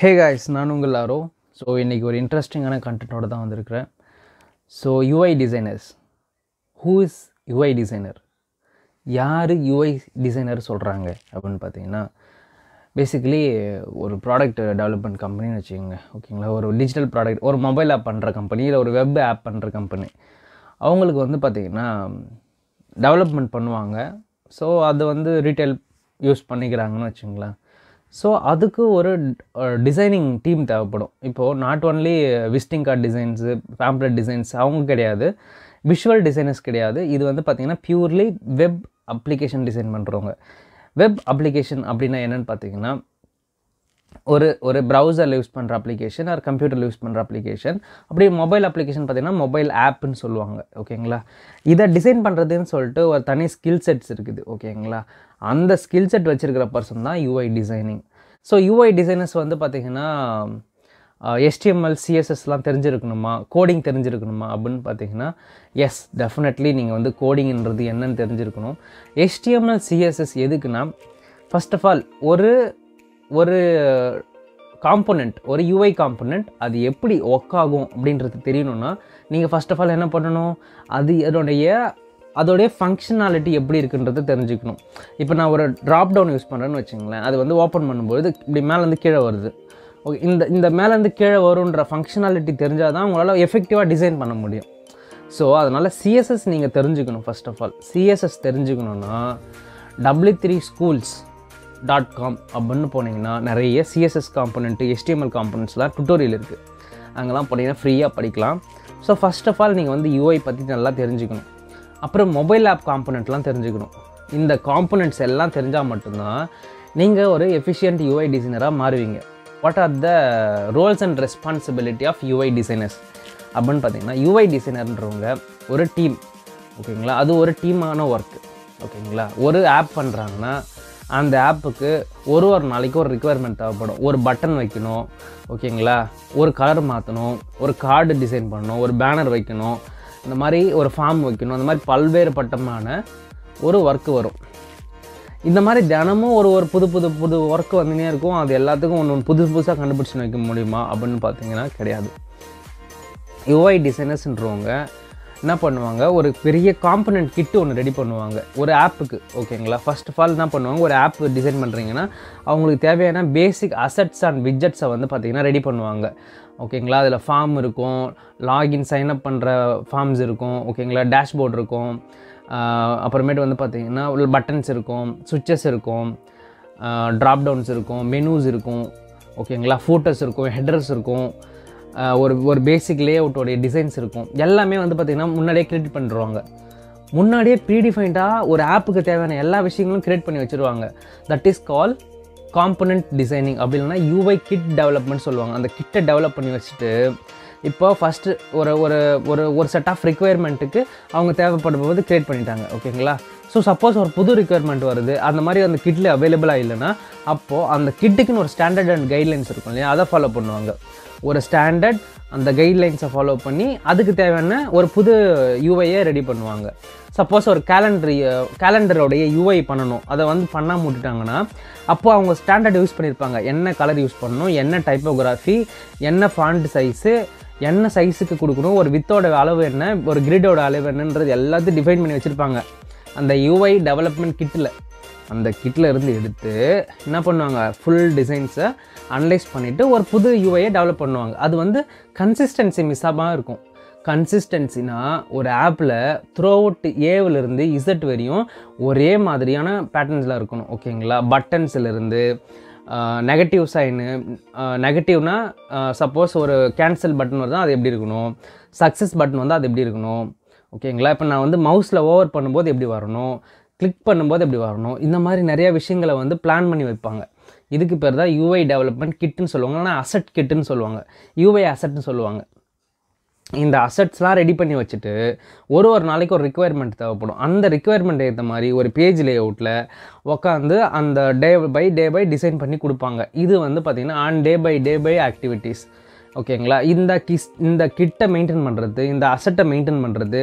Hey guys, நான் உங்கள் லாரோ. So இன்றைக்கி ஒரு இன்ட்ரெஸ்டிங்கான கண்டென்ட்டோட தான் வந்திருக்கிறேன். So UI designers, who is UI designer? யார் யூஐ டிசைனர் சொல்கிறாங்க அப்படின்னு பார்த்தீங்கன்னா, பேசிக்கலி ஒரு ப்ராடக்ட் டெவலப்மெண்ட் கம்பெனின்னு வச்சுக்கோங்க. ஓகேங்களா, ஒரு டிஜிட்டல் ப்ராடக்ட், ஒரு மொபைல் ஆப் பண்ணுற கம்பெனி, இல்லை ஒரு வெப் ஆப் பண்ணுற கம்பெனி. அவங்களுக்கு வந்து பார்த்திங்கன்னா டெவலப்மெண்ட் பண்ணுவாங்க. ஸோ அது வந்து ரீட்டைல் யூஸ் பண்ணிக்கிறாங்கன்னு வச்சுங்களேன். ஸோ அதுக்கு ஒரு டிசைனிங் டீம் தேவைப்படும். இப்போது not only visiting card designs, pamphlet designs அவங்க கிடையாது, விஷுவல் டிசைனர்ஸ் கிடையாது. இது வந்து பார்த்திங்கன்னா பியூர்லி வெப் அப்ளிகேஷன் டிசைன் பண்ணுறவங்க. வெப் அப்ளிகேஷன் அப்படின்னா என்னென்னு பார்த்தீங்கன்னா, ஒரு ப்ரௌசரில் யூஸ் பண்ணுற அப்ளிகேஷன், ஒரு கம்ப்யூட்டரில் யூஸ் பண்ணுற அப்ளிகேஷன். அப்படியே மொபைல் அப்ளிகேஷன் பார்த்திங்கன்னா மொபைல் ஆப்புன்னு சொல்லுவாங்க. ஓகேங்களா, இதை டிசைன் பண்ணுறதுன்னு சொல்லிட்டு ஒரு தனி ஸ்கில் செட்ஸ் இருக்குது. ஓகேங்களா, அந்த ஸ்கில் செட் வச்சுருக்கிற பர்சன் தான் UI designing. So UI designers வந்து பார்த்திங்கன்னா HTML CSSலாம் தெரிஞ்சிருக்கணுமா, கோடிங் தெரிஞ்சிருக்கணுமா அப்படின்னு பார்த்தீங்கன்னா, எஸ் டெஃபினெட்லி நீங்கள் வந்து கோடிங்கிறது என்னன்னு தெரிஞ்சிருக்கணும். HTML CSS எதுக்குன்னா, ஃபர்ஸ்ட் ஆஃப் ஆல் ஒரு காம்போனண்ட், ஒரு யூஐ காம்போனண்ட் அது எப்படி ஒர்க் ஆகும் அப்படின்றது தெரியணும்னா, நீங்கள் ஃபர்ஸ்ட் ஆஃப் ஆல் என்ன பண்ணணும், அதோடைய ஃபங்க்ஷனாலிட்டி எப்படி இருக்குன்றது தெரிஞ்சுக்கணும். இப்போ நான் ஒரு ட்ராப் டவுன் யூஸ் பண்ணுறேன்னு வச்சுங்களேன், அது வந்து ஓப்பன் பண்ணும்போது இப்படி மேலேருந்து கீழே வருது. ஓகே, இந்த மேலேருந்து கீழே வருன்ற ஃபங்க்ஷனாலிட்டி தெரிஞ்சால் தான் உங்களால் எஃபெக்டிவாக டிசைன் பண்ண முடியும். ஸோ அதனால் CSS நீங்கள் தெரிஞ்சுக்கணும். ஃபர்ஸ்ட் ஆஃப் ஆல் CSS தெரிஞ்சுக்கணுன்னா w3schools.com அப்படின்னு போனீங்கன்னா நிறைய CSS காம்போனண்ட்டு, HTML காம்போனண்ட்ஸ்லாம் டுட்டோரியல் இருக்குது. அங்கெல்லாம் போனீங்கன்னா ஃப்ரீயாக படிக்கலாம். ஸோ ஃபர்ஸ்ட் ஆஃப் ஆல் நீங்கள் வந்து யூஐ பற்றி நல்லா தெரிஞ்சுக்கணும். அப்புறம் மொபைல் ஆப் காம்போனண்ட்லாம் தெரிஞ்சுக்கணும். இந்த காம்போனண்ட்ஸ் எல்லாம் தெரிஞ்சால் மட்டும்தான் நீங்கள் ஒரு எஃபிஷியன்ட் யூஐ டிசைனராக மாறுவீங்க. What are the roles and responsibility of UI designers அப்படின்னு பார்த்தீங்கன்னா, யூஐ டிசைனர்ன்றவங்க ஒரு டீம். ஓகேங்களா, அது ஒரு டீமான ஒர்க்கு. ஓகேங்களா, ஒரு ஆப் பண்ணுறாங்கன்னா அந்த ஆப்புக்கு ஒரு நாளைக்கு ஒரு ரிக்குவயர்மெண்ட் தேவைப்படும். ஒரு பட்டன் வைக்கணும், ஓகேங்களா, ஒரு கலர் மாற்றணும், ஒரு கார்டு டிசைன் பண்ணணும், ஒரு பேனர் வைக்கணும், இந்த மாதிரி ஒரு ஃபார்ம் வைக்கணும். அந்த மாதிரி பல்வேறு பட்டமான ஒரு ஒர்க்கு வரும். இந்த மாதிரி தினமும் ஒரு புது ஒர்க்கு வந்துனே இருக்கும். அது எல்லாத்துக்கும் ஒன்று புதுசாக கண்டுபிடிச்சு வைக்க முடியுமா அப்படின்னு பார்த்தீங்கன்னா கிடையாது. யூஐ டிசைனர்ஸ்ன்றவங்க என்ன பண்ணுவாங்க, ஒரு பெரிய காம்பனண்ட் கிட்டு ஒன்று ரெடி பண்ணுவாங்க ஒரு ஆப்புக்கு. ஓகேங்களா, ஃபர்ஸ்ட் ஆஃப் ஆல் என்ன பண்ணுவாங்க, ஒரு ஆப் டிசைன் பண்ணுறீங்கன்னா அவங்களுக்கு தேவையான பேசிக் அசட்ஸ் அண்ட் விட்ஜெட்ஸை வந்து பார்த்திங்கன்னா ரெடி பண்ணுவாங்க. ஓகேங்களா, அதில் ஃபார்ம் இருக்கும், லாகின் சைன்அப் பண்ணுற ஃபார்ம்ஸ் இருக்கும். ஓகேங்களா, டேஷ்போர்ட் இருக்கும், அப்புறமேட்டு வந்து பார்த்திங்கன்னா பட்டன்ஸ் இருக்கும், சுவிட்சஸ் இருக்கும், ட்ராப் டவுன்ஸ் இருக்கும், மெனூஸ் இருக்கும். ஓகேங்களா, ஃபோட்டோஸ் இருக்கும், ஹெடர்ஸ் இருக்கும், ஒரு பேசிக் லே அவுட்டோடைய டிசைன்ஸ் இருக்கும். எல்லாமே வந்து பார்த்திங்கன்னா முன்னாடியே க்ரியேட் பண்ணிடுவாங்க. முன்னாடியே ப்ரீடிஃபைண்டாக ஒரு ஆப்புக்கு தேவையான எல்லா விஷயங்களும் க்ரியேட் பண்ணி வச்சுருவாங்க. That is call component designing. அப்படி இல்லைனா யூஐ கிட் டெவலப்மெண்ட் சொல்லுவாங்க. அந்த கிட்டை டெவலப் பண்ணி வச்சுட்டு இப்போ ஃபஸ்ட்டு ஒரு செட் ஆஃப் ரிக்குவயர்மெண்ட்டுக்கு அவங்க தேவைப்படும் போது க்ரியேட் பண்ணிட்டாங்க. ஓகேங்களா, ஸோ சப்போஸ் ஒரு புது ரிக்குவயர்மெண்ட் வருது, அந்த மாதிரி அந்த கிட்டில் அவைலபிளாக இல்லைன்னா அப்போது அந்த கிட்டுக்குன்னு ஒரு ஸ்டாண்டர்ட் அண்ட் கைட்லைன்ஸ் இருக்கும் இல்லையா, அதை ஃபாலோ பண்ணுவாங்க. ஒரு ஸ்டாண்டர்ட் அந்த கைட்லைன்ஸை ஃபாலோ பண்ணி அதுக்கு தேவையான ஒரு புது யூஐயை ரெடி பண்ணுவாங்க. சப்போஸ் ஒரு கேலண்டரோடைய யூஐ பண்ணணும், அதை வந்து பண்ணாமல் விட்டுட்டாங்கன்னா அப்போது அவங்க ஸ்டாண்டர்ட் யூஸ் பண்ணியிருப்பாங்க. என்ன கலர் யூஸ் பண்ணணும், என்ன டைப்போகிராஃபி, என்ன ஃபாண்ட் சைஸு, என்ன சைஸுக்கு கொடுக்கணும், ஒரு வித்தோட அளவு என்ன, ஒரு கிரிடோட அளவு என்னன்றது எல்லாத்தையும் டிஃபைன் பண்ணி வச்சுருப்பாங்க அந்த யூஐ டெவலப்மெண்ட் கிட்டில். அந்த கிட்டில் இருந்து எடுத்து என்ன பண்ணுவாங்க, ஃபுல் டிசைன்ஸை அனலைஸ் பண்ணிவிட்டு ஒரு புது யூஐயை டெவலப் பண்ணுவாங்க. அது வந்து கன்சிஸ்டன்சி மிஸ்ஸாக இருக்கும். கன்சிஸ்டன்சினா ஒரு ஆப்பில் த்ரூ அவுட் ஏவிலிருந்து இசட் வரையும் ஒரே மாதிரியான பேட்டர்ன்ஸில் இருக்கணும். ஓகேங்களா, பட்டன்ஸிலிருந்து நெகட்டிவ் சைனு, நெகட்டிவ்னா சப்போஸ் ஒரு கேன்சல் பட்டன் வருதுன்னா அது எப்படி இருக்கணும், சக்ஸஸ் பட்டன் வந்து அது எப்படி இருக்கணும். ஓகேங்களா, இப்போ நான் வந்து மவுஸில் ஓவர் பண்ணும்போது எப்படி வரணும், கிளிக் பண்ணும்போது எப்படி வரணும், இந்த மாதிரி நிறையா விஷயங்களை வந்து பிளான் பண்ணி வைப்பாங்க. இதுக்கு பேர் தான் யூஐ டெவலப்மெண்ட் கிட்டுன்னு சொல்லுவாங்க, ஆனால் அசட் கிட்டுன்னு சொல்லுவாங்க, யூஐ அசட்னு சொல்லுவாங்க. இந்த அசட்ஸ்லாம் ரெடி பண்ணி வச்சுட்டு ஒரு நாளைக்கு ஒரு ரிக்குவயர்மெண்ட் தேவைப்படும். அந்த ரிக்குவயர்மெண்ட் ஏற்ற மாதிரி ஒரு பேஜ் லே அவுட்டில் உட்காந்து அந்த டே பை டிசைன் பண்ணி கொடுப்பாங்க. இது வந்து பார்த்திங்கன்னா ஆன் டே பை ஆக்டிவிட்டீஸ். ஓகேங்களா. இந்த கிட்டை மெயின்டைன் பண்ணுறது, இந்த அசட்டை மெயின்டைன் பண்ணுறது,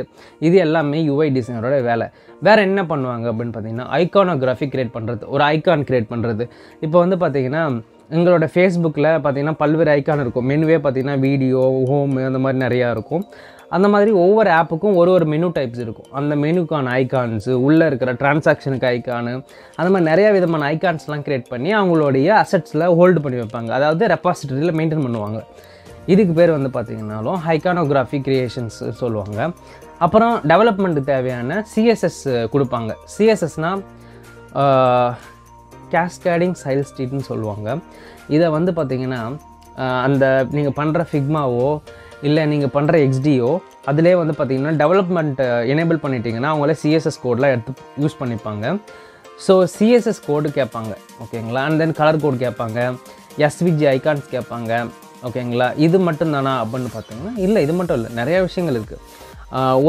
இது எல்லாமே யூஐ டிசைனரோட வேலை. வேறு என்ன பண்ணுவாங்க அப்படின்னு பார்த்தீங்கன்னா, ஐகானோகிராஃபி கிரியேட் பண்ணுறது, ஒரு ஐகான் கிரியேட் பண்ணுறது. இப்போ வந்து பார்த்தீங்கன்னா எங்களோட ஃபேஸ்புக்கில் பார்த்தீங்கன்னா பல்வேறு ஐக்கான் இருக்கும். மெனுவே பார்த்தீங்கன்னா வீடியோ, ஹோமு அந்த மாதிரி நிறையா இருக்கும். அந்த மாதிரி ஒவ்வொரு ஆப்புக்கும் ஒரு மெனு டைப்ஸ் இருக்கும். அந்த மெனுக்கான ஐகான்ஸு, உள்ளே இருக்கிற டிரான்சாக்ஷனுக்கு ஐக்கானு, அந்த மாதிரி நிறையா விதமான ஐகான்ஸ்லாம் க்ரியேட் பண்ணி அவங்களுடைய அசட்ஸில் ஹோல்டு பண்ணி வைப்பாங்க. அதாவது ரெப்பாசிட்டரியில் மெயின்டைன் பண்ணுவாங்க. இதுக்கு பேர் வந்து பார்த்திங்கனாலும் ஐகானோகிராஃபி கிரியேஷன்ஸ் சொல்லுவாங்க. அப்புறம் டெவலப்மெண்ட்டுக்கு தேவையான சிஎஸ்எஸ் கொடுப்பாங்க. சிஎஸ்எஸ்னால் கேஸ்கேடிங் ஸ்டைல் ஸ்ட்ரீட்னு சொல்லுவாங்க. இதை வந்து பார்த்திங்கன்னா அந்த நீங்கள் பண்ணுற ஃபிக்மாவோ இல்லை நீங்கள் பண்ணுற எக்ஸ்டியோ அதிலே வந்து பார்த்திங்கன்னா டெவலப்மெண்ட் எனேபிள் பண்ணிட்டீங்கன்னா அவங்களே சிஎஸ்எஸ் கோடெலாம் எடுத்து யூஸ் பண்ணிப்பாங்க. ஸோ சிஎஸ்எஸ் கோடு கேட்பாங்க, ஓகேங்களா. அண்ட் தென் கலர் கோட் கேட்பாங்க, எஸ்விஜி ஐகான்ஸ் கேட்பாங்க, ஓகேங்களா. இது மட்டும் தானா அப்படின்னு பார்த்தீங்கன்னா இல்லை, இது மட்டும் இல்லை, நிறையா விஷயங்கள் இருக்குது.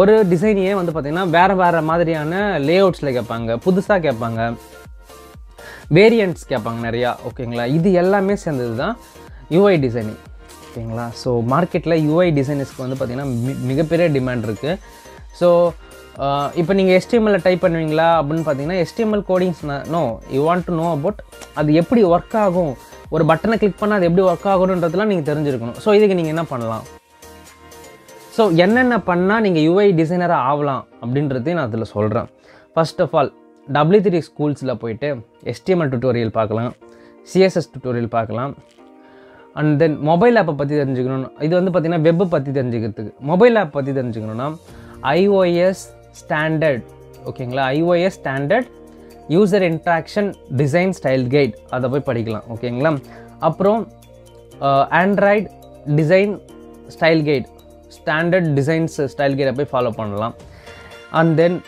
ஒரு டிசைனையே வந்து பார்த்திங்கன்னா வேறு மாதிரியான லேஅவுட்ஸில் கேட்பாங்க, புதுசாக கேட்பாங்க, வேரியண்ட்ஸ் கேட்பாங்க நிறையா, ஓகேங்களா. இது எல்லாமே சேர்ந்தது தான் யூஐ டிசைனிங், ஓகேங்களா. ஸோ மார்க்கெட்டில் யூஐ டிசைனர்ஸ்க்கு வந்து பார்த்திங்கன்னா மிகப்பெரிய டிமாண்ட் இருக்குது. ஸோ இப்போ நீங்கள் HTML டைப் பண்ணுவீங்களா அப்படின்னு பார்த்தீங்கன்னா HTML codings no, you want to know about அது எப்படி ஒர்க் ஆகும், ஒரு பட்டனை கிளிக் பண்ணால் அது எப்படி ஒர்க் ஆகணுன்றதுலாம் நீங்கள் தெரிஞ்சிருக்கணும். ஸோ இதுக்கு நீங்கள் என்ன பண்ணலாம், ஸோ என்னென்ன பண்ணால் நீங்கள் யூஐ டிசைனராக ஆகலாம் அப்படின்றதையும் நான் அதில் சொல்கிறேன். ஃபர்ஸ்ட் ஆஃப் ஆல் W3 ஸ்கூல்ஸில் போய்ட்டு HTML டுட்டோரியல் பார்க்கலாம், CSS டுட்டோரியல் பார்க்கலாம். அண்ட் தென் மொபைல் ஆப்பை பற்றி தெரிஞ்சுக்கணும். இது வந்து பார்த்திங்கன்னா வெப்பை பற்றி தெரிஞ்சுக்கிறதுக்கு. மொபைல் ஆப் பற்றி தெரிஞ்சுக்கணுன்னா iOS ஸ்டாண்டர்ட், ஓகேங்களா, iOS standard user interaction design style guide, அதை போய் படிக்கலாம், ஓகேங்களா. அப்புறம் Android design style guide, standard designs style கைடை போய் ஃபாலோ பண்ணலாம். அண்ட் தென்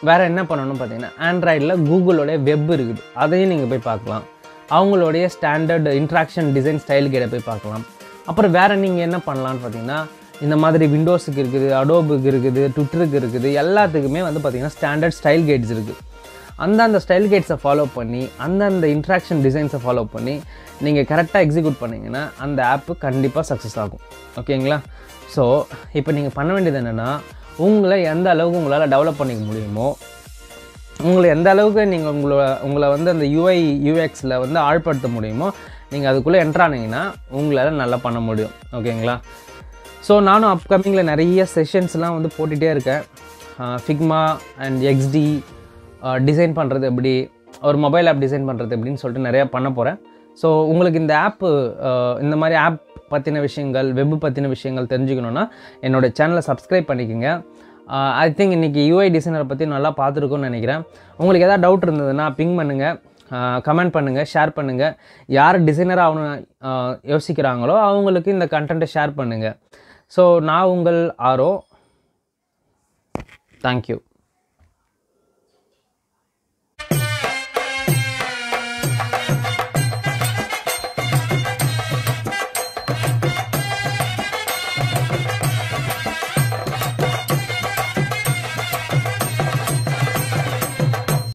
வேறு என்ன பண்ணணும்னு பார்த்தீங்கன்னா ஆண்ட்ராய்டில் கூகுளோடைய வெப் இருக்குது, அதையும் நீங்கள் போய் பார்க்கலாம். அவங்களுடைய ஸ்டாண்டர்ட் இன்ட்ராக்ஷன் டிசைன் ஸ்டைல் கைடை போய் பார்க்கலாம். அப்புறம் வேறு நீங்கள் என்ன பண்ணலான்னு பார்த்தீங்கன்னா இந்த மாதிரி விண்டோஸுக்கு இருக்குது, அடோபுக்கு இருக்குது, ட்விட்டருக்கு இருக்குது, எல்லாத்துக்குமே வந்து பார்த்திங்கன்னா ஸ்டாண்டர்ட் ஸ்டைல் கைட்ஸ் இருக்குது. அந்தந்த ஸ்டைல் கைட்ஸை ஃபாலோ பண்ணி அந்தந்த இன்ட்ராக்ஷன் டிசைன்ஸை ஃபாலோ பண்ணி நீங்கள் கரெக்டாக எக்ஸிக்யூட் பண்ணிங்கன்னா அந்த ஆப்பு கண்டிப்பாக சக்ஸஸ் ஆகும், ஓகேங்களா. ஸோ இப்போ நீங்கள் பண்ண வேண்டியது என்னென்னா உங்களை எந்த அளவுக்கு உங்களால் டெவலப் பண்ணிக்க முடியுமோ, உங்களை எந்த அளவுக்கு நீங்கள் உங்களை வந்து அந்த யூஎக்ஸில் வந்து ஆழ்படுத்த முடியுமோ நீங்கள் அதுக்குள்ளே என்ட்ரானீங்கன்னா உங்களால் நல்லா பண்ண முடியும், ஓகேங்களா. ஸோ நானும் அப்கமிங்கில் நிறைய செஷன்ஸ்லாம் வந்து போட்டுகிட்டே இருக்கேன். ஃபிக்மா அண்ட் எக்ஸ்டி டிசைன் பண்ணுறது எப்படி, ஒரு மொபைல் ஆப் டிசைன் பண்ணுறது எப்படின்னு சொல்லிட்டு நிறையா பண்ண போகிறேன். ஸோ உங்களுக்கு இந்த ஆப்பு, இந்த மாதிரி ஆப் பற்றின விஷயங்கள், வெப் பற்றின விஷயங்கள் தெரிஞ்சுக்கணுன்னா என்னோடய சேனலை சப்ஸ்கிரைப் பண்ணிக்கோங்க. ஐ திங்க் இன்றைக்கி யூஐ டிசைனரை பற்றி நல்லா பார்த்துருக்கோன்னு நினைக்கிறேன். உங்களுக்கு எதாவது டவுட் இருந்ததுன்னா பிங் பண்ணுங்கள், கமெண்ட் பண்ணுங்கள், ஷேர் பண்ணுங்கள். யார் டிசைனராக ஆகணும் யோசிக்கிறாங்களோ அவங்களுக்கு இந்த கண்டென்ட்டை ஷேர் பண்ணுங்கள். ஸோ நான் உங்கள் ஆரோ. தேங்க்யூ.